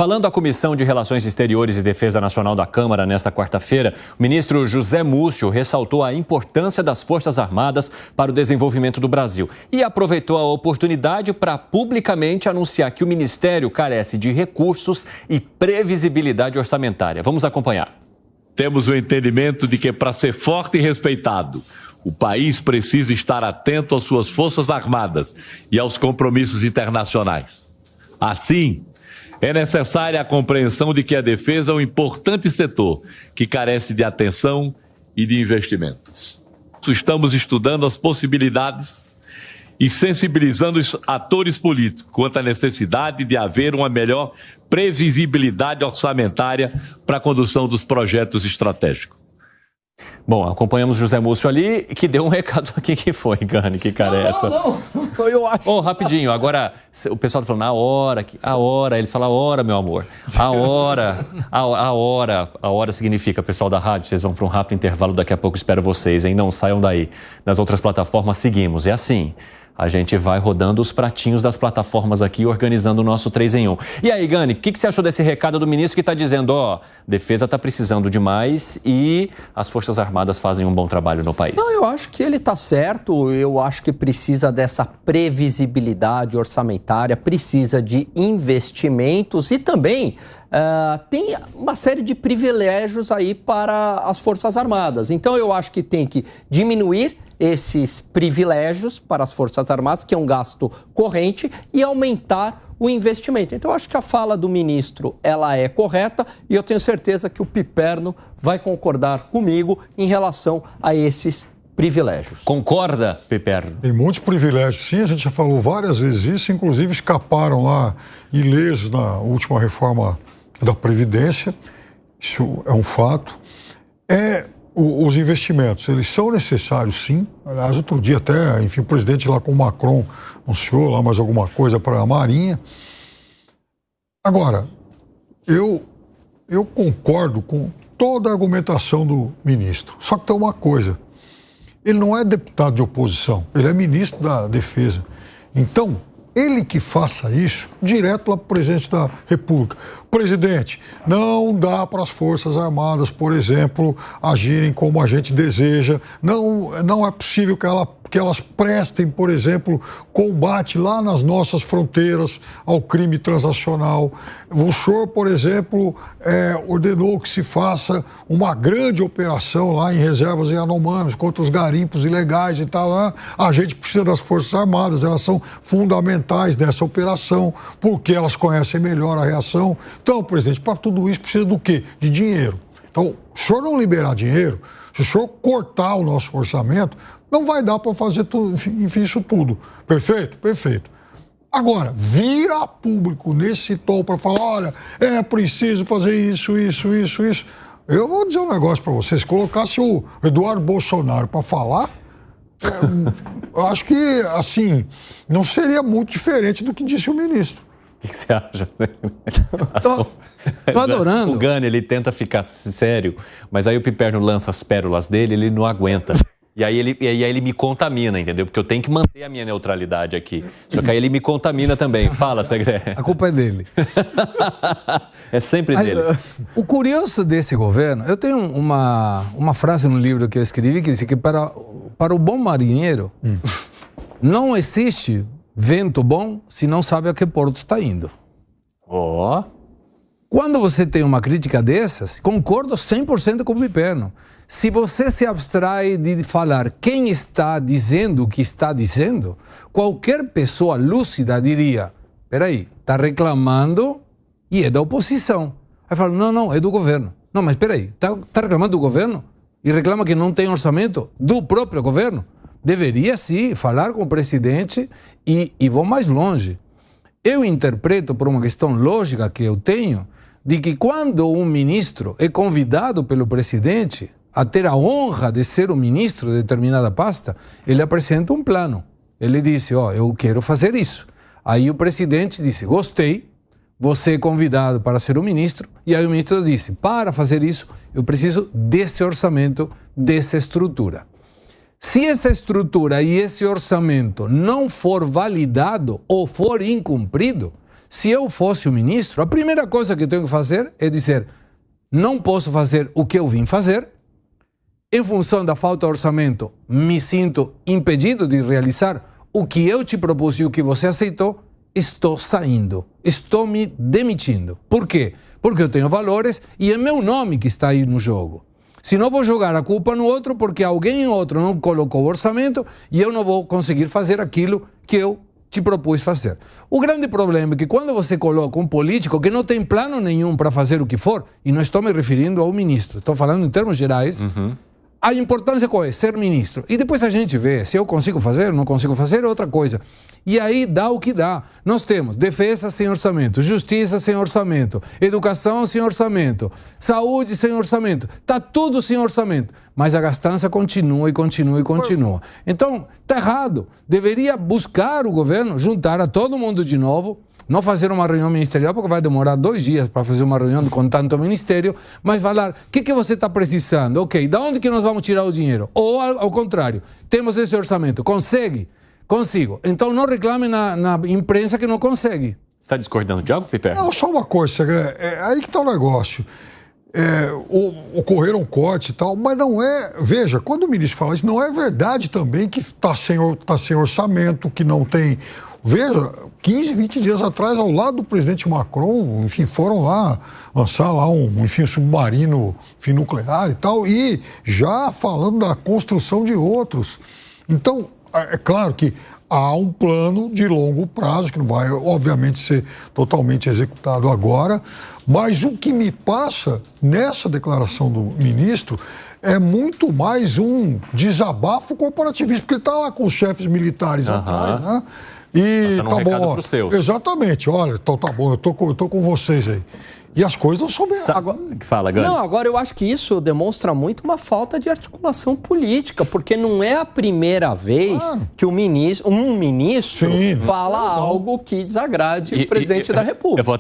Falando à Comissão de Relações Exteriores e Defesa Nacional da Câmara nesta quarta-feira, o ministro José Múcio ressaltou a importância das Forças Armadas para o desenvolvimento do Brasil e aproveitou a oportunidade para publicamente anunciar que o Ministério carece de recursos e previsibilidade orçamentária. Vamos acompanhar. Temos o entendimento de que, para ser forte e respeitado, o país precisa estar atento às suas Forças Armadas e aos compromissos internacionais. Assim, é necessária a compreensão de que a defesa é um importante setor que carece de atenção e de investimentos. Estamos estudando as possibilidades e sensibilizando os atores políticos quanto à necessidade de haver uma melhor previsibilidade orçamentária para a condução dos projetos estratégicos. Bom, acompanhamos José Múcio ali, que deu um recado aqui. Que foi, Gani? Que cara é essa? Não, eu acho. Oh, rapidinho, agora o pessoal tá falando a hora, eles falam a hora, meu amor. A hora significa, pessoal da rádio, vocês vão para um rápido intervalo, daqui a pouco espero vocês, hein? Não saiam daí. Nas outras plataformas seguimos, é assim. A gente vai rodando os pratinhos das plataformas aqui, organizando o nosso 3 em 1. E aí, Gani, o que você achou desse recado do ministro que está dizendo, defesa está precisando de mais e as Forças Armadas fazem um bom trabalho no país? Não, eu acho que ele está certo, eu acho que precisa dessa previsibilidade orçamentária, precisa de investimentos e também tem uma série de privilégios aí para as Forças Armadas. Então, eu acho que tem que diminuir esses privilégios para as Forças Armadas, que é um gasto corrente, e aumentar o investimento. Então, eu acho que a fala do ministro, ela é correta e eu tenho certeza que o Piperno vai concordar comigo em relação a esses privilégios. Concorda, Piperno? Tem muitos privilégios, sim, a gente já falou várias vezes isso, inclusive escaparam lá ilesos na última reforma da Previdência, isso é um fato. Os investimentos, eles são necessários, sim. Aliás, outro dia até, enfim, o presidente lá com o Macron anunciou lá mais alguma coisa para a Marinha. Agora, eu concordo com toda a argumentação do ministro. Só que tem uma coisa, ele não é deputado de oposição, ele é ministro da Defesa. Então, ele que faça isso direto lá para o presidente da República. Presidente, não dá para as Forças Armadas, por exemplo, agirem como a gente deseja. Não é possível que elas prestem, por exemplo, combate lá nas nossas fronteiras ao crime transnacional. O senhor, por exemplo, ordenou que se faça uma grande operação lá em reservas em Anomanos contra os garimpos ilegais e tal. Né? A gente precisa das Forças Armadas, elas são fundamentais nessa operação, porque elas conhecem melhor a reação. Então, presidente, para tudo isso precisa do quê? De dinheiro. Então, se o senhor não liberar dinheiro, se o senhor cortar o nosso orçamento, não vai dar para fazer tudo, enfim, isso tudo. Perfeito? Perfeito. Agora, vir a público nesse tom para falar, olha, é preciso fazer isso. Eu vou dizer um negócio para vocês, se colocasse o Eduardo Bolsonaro para falar, eu acho que, assim, não seria muito diferente do que disse o ministro. O que você acha? Tô adorando. O Gani, ele tenta ficar sério, mas aí o Piperno lança as pérolas dele, ele não aguenta. E aí ele me contamina, entendeu? Porque eu tenho que manter a minha neutralidade aqui. Só que aí ele me contamina também. Fala, Segré. A culpa é dele. É sempre dele. O curioso desse governo, eu tenho uma frase no livro que eu escrevi que diz que para o bom marinheiro não existe vento bom se não sabe a que porto está indo. Quando você tem uma crítica dessas, concordo 100% com o Piperno. Se você se abstrai de falar quem está dizendo o que está dizendo, qualquer pessoa lúcida diria, peraí, está reclamando e é da oposição. Aí fala, não, é do governo. Não, mas peraí, está reclamando do governo? E reclama que não tem orçamento do próprio governo? Deveria sim falar com o presidente e vou mais longe. Eu interpreto por uma questão lógica que eu tenho, de que quando um ministro é convidado pelo presidente a ter a honra de ser o ministro de determinada pasta, ele apresenta um plano. Ele disse, eu quero fazer isso. Aí o presidente disse, gostei, você é convidado para ser o ministro. E aí o ministro disse, para fazer isso, eu preciso desse orçamento, dessa estrutura. Se essa estrutura e esse orçamento não for validado ou for incumprido, Se eu fosse o ministro, a primeira coisa que eu tenho que fazer é dizer: não posso fazer o que eu vim fazer. Em função da falta de orçamento, me sinto impedido de realizar o que eu te propus e o que você aceitou. Estou saindo, estou me demitindo. Por quê? Porque eu tenho valores e é meu nome que está aí no jogo. Se não, vou jogar a culpa no outro porque alguém outro não colocou o orçamento e eu não vou conseguir fazer aquilo que eu te propus fazer. O grande problema é que quando você coloca um político que não tem plano nenhum para fazer o que for, e não estou me referindo ao ministro, estou falando em termos gerais, a importância qual é? Ser ministro. E depois a gente vê se eu consigo fazer, não consigo fazer, é outra coisa. E aí dá o que dá. Nós temos defesa sem orçamento, justiça sem orçamento, educação sem orçamento, saúde sem orçamento. Está tudo sem orçamento. Mas a gastança continua e continua e continua. Então, está errado. Deveria buscar o governo, juntar a todo mundo de novo, não fazer uma reunião ministerial, porque vai demorar 2 dias para fazer uma reunião com tanto ministério, mas falar, o que você está precisando? Ok, da onde que nós vamos tirar o dinheiro? Ou, ao contrário, temos esse orçamento, consegue? Consigo. Então não reclame na imprensa que não consegue. Você está discordando de algo, Piper? Não, só uma coisa, Segre, aí que está o negócio. Ocorreram cortes e tal, mas não é... Veja, quando o ministro fala isso, não é verdade também que está sem orçamento, que não tem... Veja, 15, 20 dias atrás, ao lado do presidente Macron, enfim, foram lá lançar lá um submarino nuclear e tal, e já falando da construção de outros. Então, é claro que há um plano de longo prazo, que não vai, obviamente, ser totalmente executado agora, mas o que me passa nessa declaração do ministro é muito mais um desabafo corporativista, porque ele está lá com os chefes militares atrás, né? E tá bom, pros seus. Exatamente, olha, então tá bom, eu tô com vocês aí. E as coisas não são bem Fala, Gani. Não, agora eu acho que isso demonstra muito uma falta de articulação política, porque não é a primeira vez que um ministro fala algo que desagrade o presidente da República.